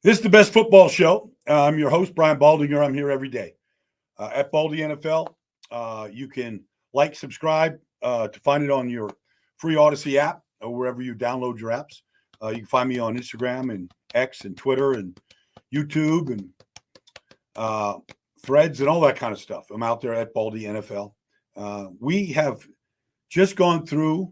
This is the best football show. I'm your host, Brian Baldinger. I'm here every day at Baldy NFL. You can like, subscribe to find it on your free Odyssey app or wherever you download your apps. You can find me on Instagram and X and Twitter and YouTube and Threads and all that kind of stuff. I'm out there at Baldy NFL. We have just gone through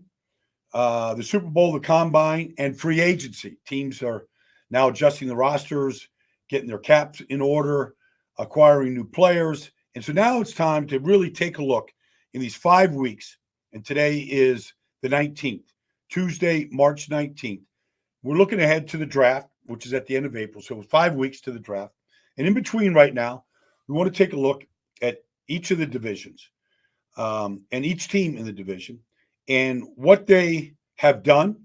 the Super Bowl, the Combine, and free agency. Teams are now adjusting the rosters, getting their caps in order, acquiring new players. And so now it's time to really take a look in these 5 weeks. And today is the 19th, Tuesday, March 19th. We're looking ahead to the draft, which is at the end of April. So 5 weeks to the draft. And in between right now, we want to take a look at each of the divisions and each team in the division and what they have done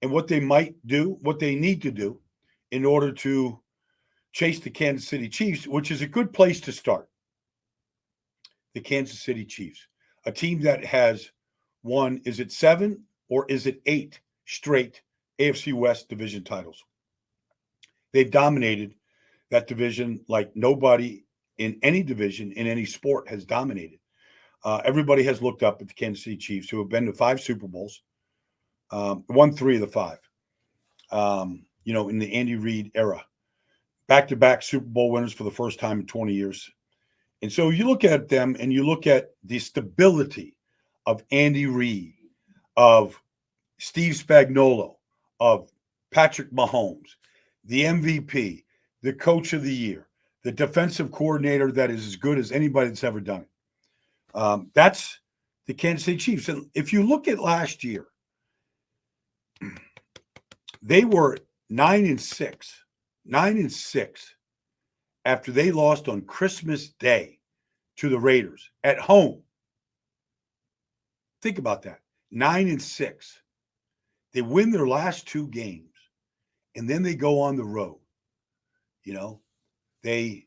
and what they might do, what they need to do in order to chase the Kansas City Chiefs, which is a good place to start. The Kansas City Chiefs, a team that has won, is it 7 or is it 8 straight AFC West division titles? They've dominated that division like nobody in any division in any sport has dominated. Everybody has looked up at the Kansas City Chiefs, who have been to 5 Super Bowls, won 3 of the 5. In the Andy Reid era, back-to-back Super Bowl winners for the first time in 20 years. And so you look at them and you look at the stability of Andy Reid, of Steve Spagnuolo, of Patrick Mahomes, the MVP, the coach of the year, the defensive coordinator that is as good as anybody that's ever done it. That's the Kansas City Chiefs. And if you look at last year, they were 9-6 after they lost on Christmas Day to the Raiders at home. Think about that. 9-6. They win their last 2 games, and then they go on the road. They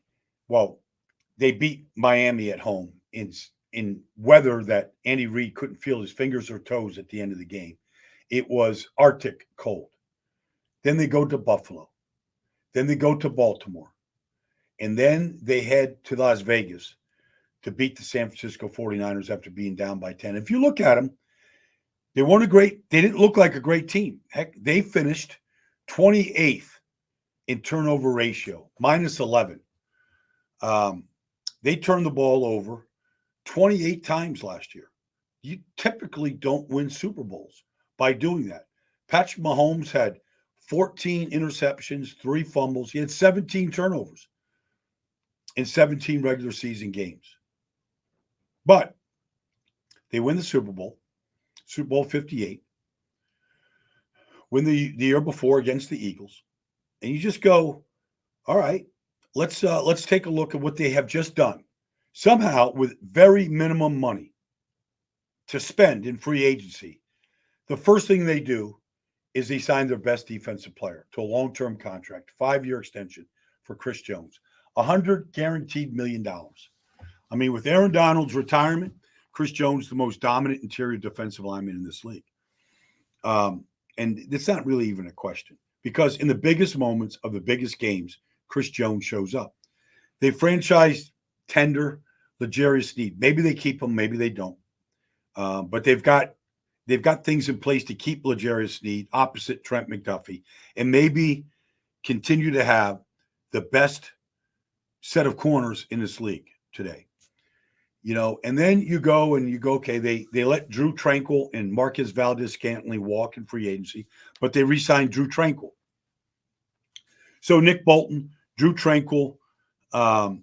beat Miami at home in weather that Andy Reid couldn't feel his fingers or toes at the end of the game. It was Arctic cold. Then they go to Buffalo. Then they go to Baltimore. And then they head to Las Vegas to beat the San Francisco 49ers after being down by 10. If you look at them, they didn't look like a great team. Heck, they finished 28th in turnover ratio, minus 11. They turned the ball over 28 times last year. You typically don't win Super Bowls by doing that. Patrick Mahomes had 14 interceptions, 3 fumbles. He had 17 turnovers in 17 regular season games. But they win the Super Bowl, Super Bowl 58, win the year before against the Eagles. And you just go, all right, let's take a look at what they have just done. Somehow, with very minimum money to spend in free agency, the first thing they do is they sign their best defensive player to a long-term contract, 5-year extension for Chris Jones, $100 guaranteed million. I mean, with Aaron Donald's retirement, Chris Jones, the most dominant interior defensive lineman in this league. And it's not really even a question, because in the biggest moments of the biggest games, Chris Jones shows up. They franchise tender L'Jarius Sneed. Maybe they keep him, maybe they don't. But they've got things in place to keep L'Jarius Sneed opposite Trent McDuffie and maybe continue to have the best set of corners in this league today. And then you go, okay, they let Drew Tranquill and Marquez Valdez-Scantling walk in free agency, but they re-signed Drew Tranquill. So Nick Bolton, Drew Tranquill,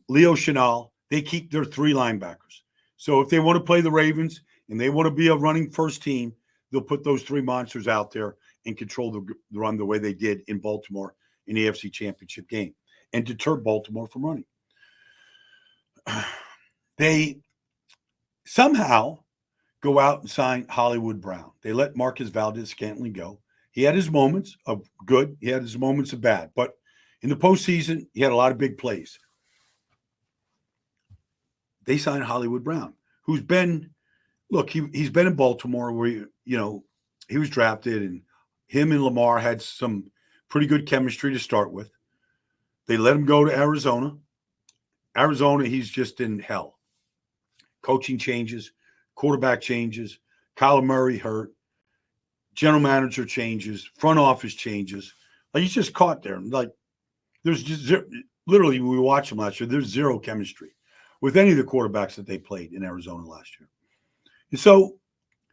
Leo Chenal, they keep their 3 linebackers. So if they want to play the Ravens and they want to be a running first team, they'll put those 3 monsters out there and control the run the way they did in Baltimore in the AFC Championship game and deter Baltimore from running. They somehow go out and sign Hollywood Brown. They let Marquez Valdez-Scantling go. He had his moments of good. He had his moments of bad. But in the postseason, he had a lot of big plays. They signed Hollywood Brown, who's been – look, he's been in Baltimore where, he was drafted, and him and Lamar had some pretty good chemistry to start with. They let him go to Arizona. Arizona, he's just in hell. Coaching changes, quarterback changes, Kyler Murray hurt, general manager changes, front office changes. Like he's just caught there. Like there's just literally, we watched him last year. There's zero chemistry with any of the quarterbacks that they played in Arizona last year. And so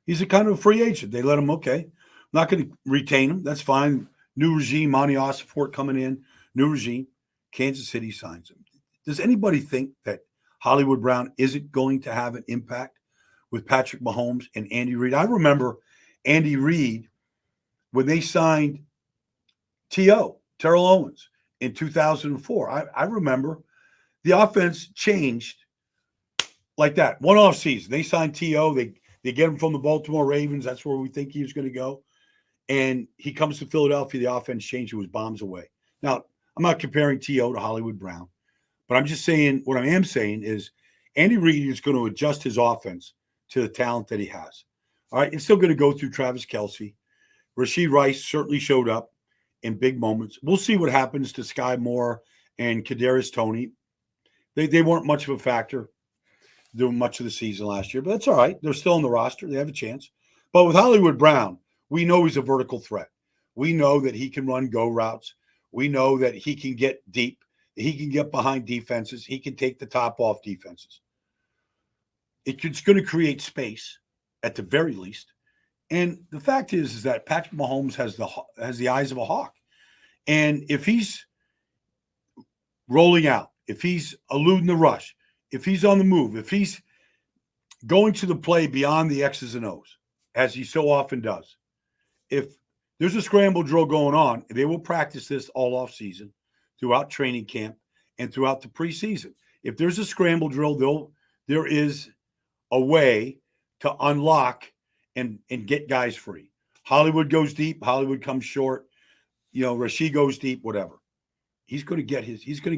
he's a kind of a free agent. They let him, okay, I'm not going to retain him. That's fine. New regime, Monty Ossenfort coming in, new regime. Kansas City signs him. Does anybody think that Hollywood Brown isn't going to have an impact with Patrick Mahomes and Andy Reid? I remember Andy Reid when they signed T.O., Terrell Owens, in 2004. I remember the offense changed like that. One off season. They signed T.O., they get him from the Baltimore Ravens. That's where we think he was going to go. And he comes to Philadelphia. The offense changed. It was bombs away. Now, I'm not comparing T.O. to Hollywood Brown, but I'm just saying what I am saying is Andy Reid is going to adjust his offense to the talent that he has. All right. It's still going to go through Travis Kelce. Rashee Rice certainly showed up in big moments. We'll see what happens to Sky Moore and Kadarius Toney. They weren't much of a factor doing much of the season last year, but that's all right. They're still on the roster. They have a chance. But with Hollywood Brown, we know he's a vertical threat. We know that he can run go routes. We know that he can get deep. He can get behind defenses. He can take the top off defenses. It's going to create space at the very least. And the fact is that Patrick Mahomes has the eyes of a hawk. And if he's rolling out, if he's eluding the rush, if he's on the move, if he's going to the play beyond the X's and O's, as he so often does, if there's a scramble drill going on, they will practice this all off season, throughout training camp, and throughout the preseason. If there's a scramble drill, there is a way to unlock and get guys free. Hollywood goes deep, Hollywood comes short. Rashee goes deep, whatever. He's going to get targets. He's going to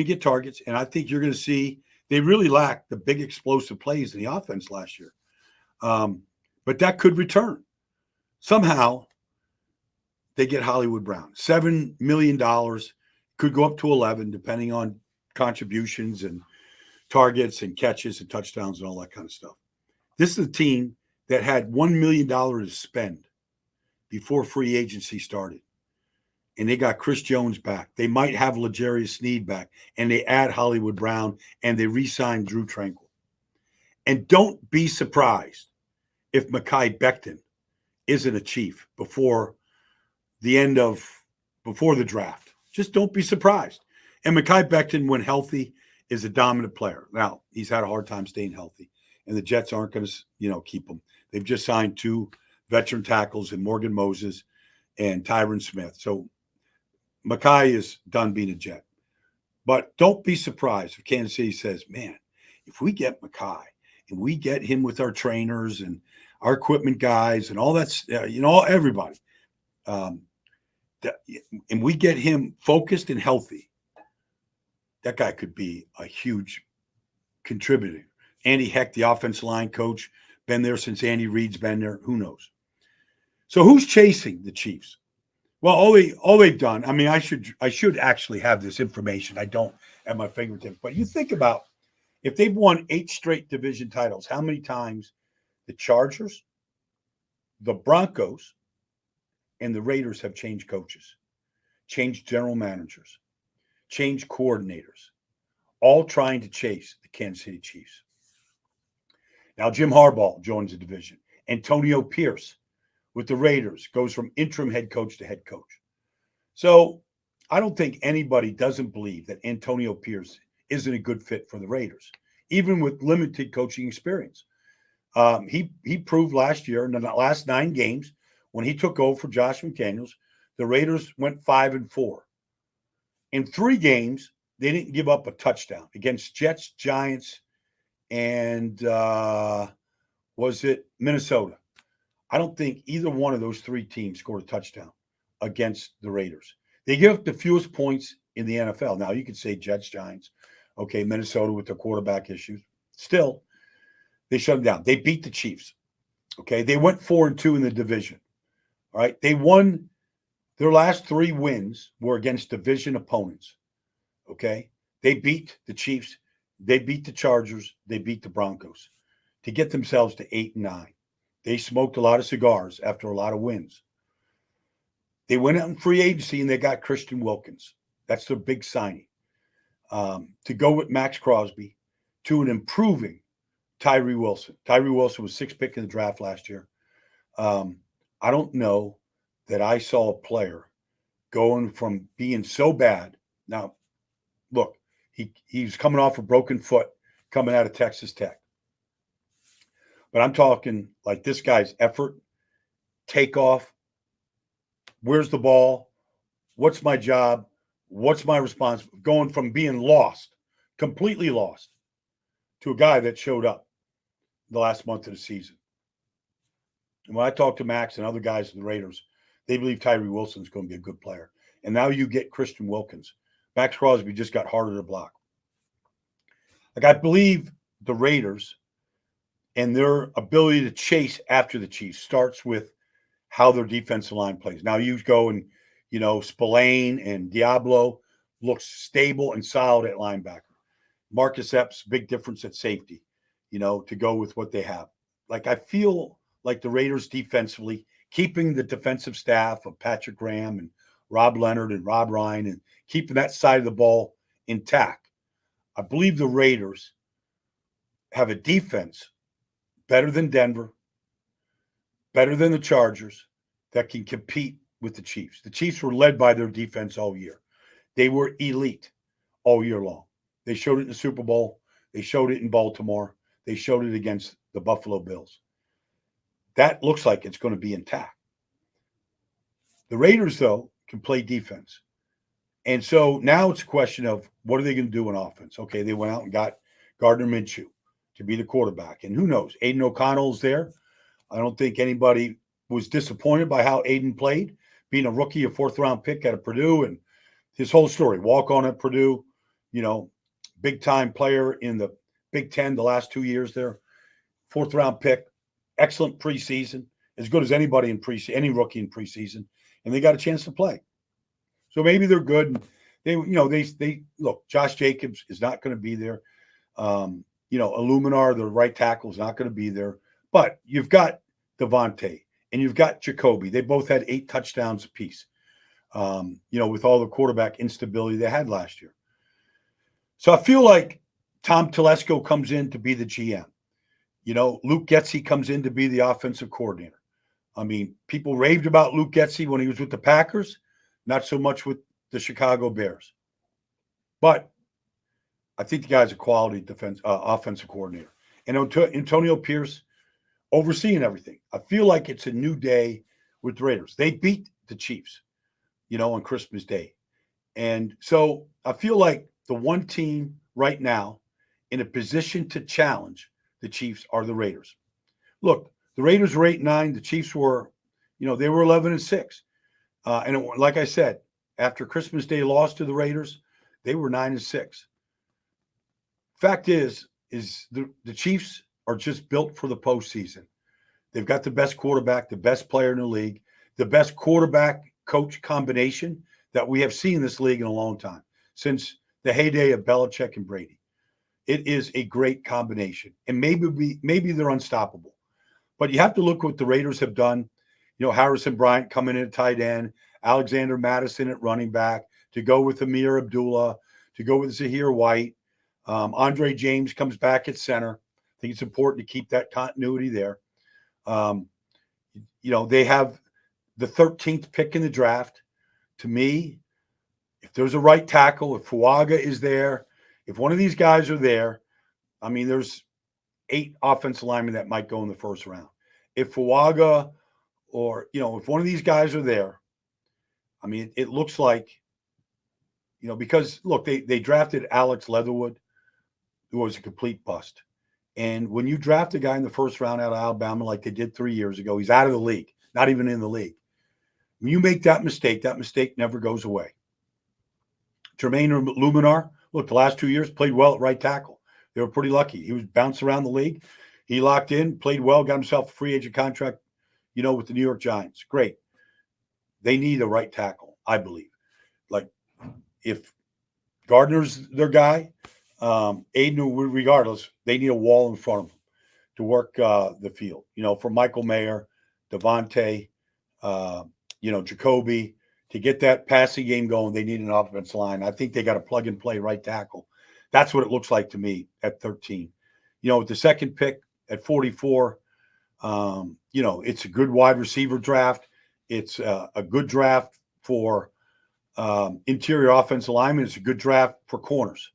get targets. And I think you're going to see they really lacked the big explosive plays in the offense last year. But that could return. Somehow they get Hollywood Brown. $7 million, could go up to 11, depending on contributions and targets and catches and touchdowns and all that kind of stuff. This is a team that had $1 million to spend before free agency started. And they got Chris Jones back. They might have L'Jarius Sneed back. And they add Hollywood Brown, and they re-sign Drew Tranquill. And don't be surprised if Mekhi Becton isn't a Chief before the draft. Just don't be surprised. And Mekhi Becton, when healthy, is a dominant player. Now, he's had a hard time staying healthy, and the Jets aren't going to, keep him. They've just signed 2 veteran tackles in Morgan Moses and Tyron Smith. So Mekhi is done being a Jet. But don't be surprised if Kansas City says, man, if we get Mekhi and we get him with our trainers and our equipment guys and all that's, everybody, and we get him focused and healthy, that guy could be a huge contributor. Andy Heck, the offensive line coach, been there since Andy Reid's been there. Who knows? So who's chasing the Chiefs? Well, all they've done, I mean, I should actually have this information. I don't at my fingertips. But you think about if they've won 8 straight division titles, how many times the Chargers, the Broncos, and the Raiders have changed coaches, changed general managers, changed coordinators, all trying to chase the Kansas City Chiefs. Now, Jim Harbaugh joins the division. Antonio Pierce with the Raiders goes from interim head coach to head coach. So I don't think anybody doesn't believe that Antonio Pierce isn't a good fit for the Raiders, even with limited coaching experience. He proved last year in the last 9 games when he took over for Josh McDaniels, the Raiders went 5-4. In 3 games, they didn't give up a touchdown against Jets, Giants, and was it Minnesota? I don't think either one of those 3 teams scored a touchdown against the Raiders. They give up the fewest points in the NFL. Now, you could say Jets, Giants, okay, Minnesota with their quarterback issues. Still, they shut them down. They beat the Chiefs, okay? They went 4-2 in the division, all right? They won Their last 3 wins were against division opponents. Okay. They beat the Chiefs. They beat the Chargers. They beat the Broncos to get themselves to 8-9. They smoked a lot of cigars after a lot of wins. They went out in free agency and they got Christian Wilkins. That's their big signing. To go with Max Crosby, to an improving Tyree Wilson. Tyree Wilson was 6th pick in the draft last year. I don't know that I saw a player going from being so bad. Now, look, he's coming off a broken foot coming out of Texas Tech. But I'm talking like this guy's effort, takeoff, where's the ball, what's my job, what's my response, going from being lost, completely lost, to a guy that showed up the last month of the season. And when I talk to Max and other guys in the Raiders, they believe Tyree Wilson's going to be a good player. And now you get Christian Wilkins. Max Crosby just got harder to block. Like, I believe the Raiders and their ability to chase after the Chiefs starts with how their defensive line plays. Now you go and, Spillane and Diablo looks stable and solid at linebacker. Marcus Epps, big difference at safety, to go with what they have. Like, I feel like the Raiders defensively, keeping the defensive staff of Patrick Graham and Rob Leonard and Rob Ryan and keeping that side of the ball intact. I believe the Raiders have a defense better than Denver, better than the Chargers, that can compete with the Chiefs. The Chiefs were led by their defense all year. They were elite all year long. They showed it in the Super Bowl. They showed it in Baltimore. They showed it against the Buffalo Bills. That looks like it's going to be intact. The Raiders, though, can play defense. And so now it's a question of what are they going to do on offense? Okay, they went out and got Gardner Minshew to be the quarterback. And who knows? Aiden O'Connell's there. I don't think anybody was disappointed by how Aiden played, being a rookie, a 4th-round pick out of Purdue, and his whole story. Walk on at Purdue, big-time player in the Big Ten the last 2 years there. 4th-round pick, excellent preseason, as good as anybody in preseason, any rookie in preseason, and they got a chance to play. So maybe they're good. They look. Josh Jacobs is not going to be there. Illuminar, the right tackle, is not going to be there. But you've got Devontae and you've got Jacoby. They both had 8 touchdowns apiece. With all the quarterback instability they had last year. So I feel like Tom Telesco comes in to be the GM. Luke Getsy comes in to be the offensive coordinator. I mean, people raved about Luke Getsy when he was with the Packers, not so much with the Chicago Bears. But I think the guy's a quality offensive coordinator. And Antonio Pierce overseeing everything. I feel like it's a new day with the Raiders. They beat the Chiefs, on Christmas Day. And so I feel like the one team right now in a position to challenge the Chiefs are the Raiders. Look, the Raiders were 8-9. The Chiefs were, they were 11-6. Like I said, after Christmas Day loss to the Raiders, they were 9-6. Fact is the Chiefs are just built for the postseason. They've got the best quarterback, the best player in the league, the best quarterback-coach combination that we have seen in this league in a long time, since the heyday of Belichick and Brady. It is a great combination, and maybe they're unstoppable. But you have to look what the Raiders have done. Harrison Bryant coming in at tight end, Alexander Madison at running back, to go with Amir Abdullah, to go with Zahir White. Andre James comes back at center. I think it's important to keep that continuity there. They have the 13th pick in the draft. To me, if there's a right tackle, if Fuaga is there, if one of these guys are there, I mean, there's 8 offensive linemen that might go in the first round. If Fuaga or, if one of these guys are there, I mean, it looks like, because, look, they drafted Alex Leatherwood, who was a complete bust. And when you draft a guy in the first round out of Alabama like they did 3 years ago, he's out of the league, not even in the league. When you make that mistake never goes away. Jermaine Luminar, look, the last 2 years played well at right tackle. They were pretty lucky. He was bounced around the league. He locked in, played well, got himself a free agent contract, with the New York Giants. Great. they need a right tackle, I believe. Like, if Gardner's their guy, Aiden, regardless, they need a wall in front of them to work the field. For Michael Mayer, Devontae, Jacoby, to get that passing game going, they need an offensive line. I think they got a plug-and-play right tackle. That's what it looks like to me at 13. With the second pick at 44, it's a good wide receiver draft. It's a good draft for interior offensive linemen. It's a good draft for corners.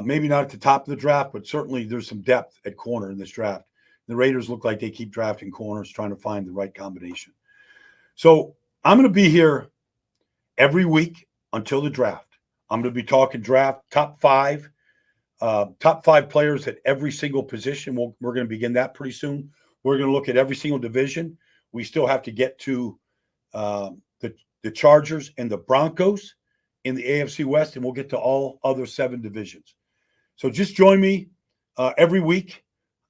Maybe not at the top of the draft, but certainly there's some depth at corner in this draft. The Raiders look like they keep drafting corners, trying to find the right combination. So I'm going to be here every week until the draft. I'm going to be talking draft, top five players at every single position. We're going to begin that pretty soon. We're going to look at every single division. We still have to get to the Chargers and the Broncos in the AFC West, and we'll get to all other 7 divisions. So just join me every week,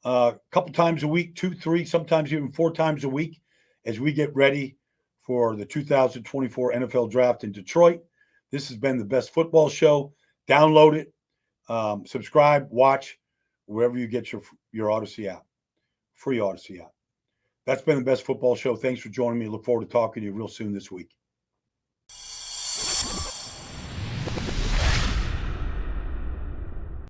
a couple times a week, 2, 3, sometimes even 4 times a week, as we get ready for the 2024 NFL Draft in Detroit. This has been the Best Football Show. Download it, subscribe, watch wherever you get your Odyssey app, free Odyssey app. That's been the Best Football Show. Thanks for joining me. Look forward to talking to you real soon this week.